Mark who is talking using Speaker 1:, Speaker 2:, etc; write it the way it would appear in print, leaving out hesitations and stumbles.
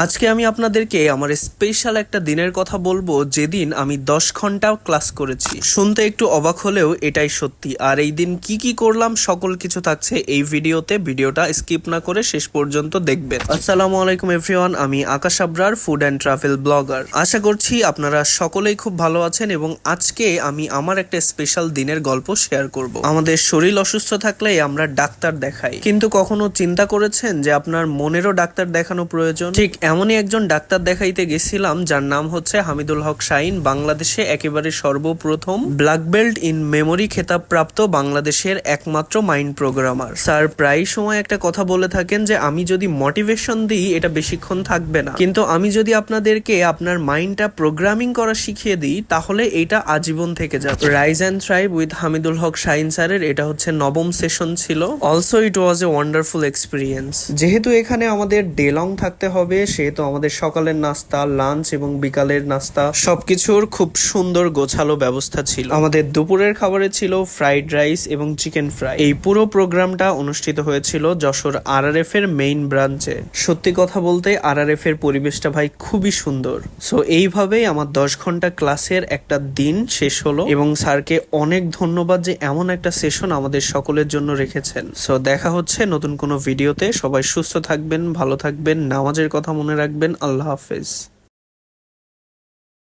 Speaker 1: আজকে আমি আপনাদেরকে আমার স্পেশাল একটা দিনের কথা বলবো যেদিন আমি 10 ঘন্টা ক্লাস করেছি। শুনতে একটু অবাক হলেও এটাই সত্যি। আর এই দিন কি কি করলাম সকল কিছু থাকছে এই ভিডিওতে। ভিডিওটা স্কিপ না করে শেষ পর্যন্ত দেখবেন। আসসালামু আলাইকুম এভরিওয়ান, আমি Akash Abrar, food and travel blogger. আশা করছি আপনারা সকলেই খুব ভালো আছেন এবং আজকে আমি আমার একটা স্পেশাল দিনের গল্প শেয়ার করব। আমাদের শরীর অসুস্থ থাকলে আমরা ডাক্তার দেখাই, কিন্তু কখনো চিন্তা করেছেন যে আপনার মনেরও ডাক্তার দেখানো প্রয়োজন? ঠিক এমনই একজন ডাক্তার দেখাইতে গেছিলাম যার নাম হচ্ছে হামিদুল হক শাহিন। বাংলাদেশে একেবারে সর্বপ্রথম ব্ল্যাক বেল্ট ইন মেমোরি খেতাব প্রাপ্ত বাংলাদেশের একমাত্র মাইন্ড প্রোগ্রামার। স্যার প্রায় সময় একটা কথা বলে থাকেন যে আমি যদি মোটিভেশন দিই এটা বেশিক্ষণ থাকবে না, কিন্তু আমি যদি আপনাদেরকে আপনার মাইন্ডটা প্রোগ্রামিং করা শিখিয়ে দিই তাহলে এটা আজীবন থেকে যাবে। Rise and thrive with Hamidul Haq Shahin স্যারের এটা হচ্ছে 9ম সেশন ছিল। Also it was a wonderful experience. যেহেতু এখানে আমাদের ডে লং থাকতে হবে সেহেতু আমাদের সকালের নাস্তা, লাঞ্চ এবং বিকালের নাস্তা সবকিছুর খুব সুন্দর গোছালো ব্যবস্থা ছিল। আমাদের দুপুরের খাবারে ছিল ফ্রাইড রাইস এবং চিকেন ফ্রাই। এই পুরো প্রোগ্রামটা অনুষ্ঠিত হয়েছিল যশোর RRF এর মেইন ব্রাঞ্চে। সত্যি কথা বলতে RRF এর পরিবেশটা ভাই খুবই সুন্দর। সো এইভাবেই আমার 10 ঘন্টা ক্লাসের একটা দিন শেষ হলো এবং স্যারকে অনেক ধন্যবাদ যে এমন একটা সেশন আমাদের সকলের জন্য রেখেছেন। সো দেখা হচ্ছে নতুন কোনো ভিডিওতে। সবাই সুস্থ থাকবেন, ভালো থাকবেন, নামাজের কথা মনে রাখবেন। আল্লাহ হাফেজ।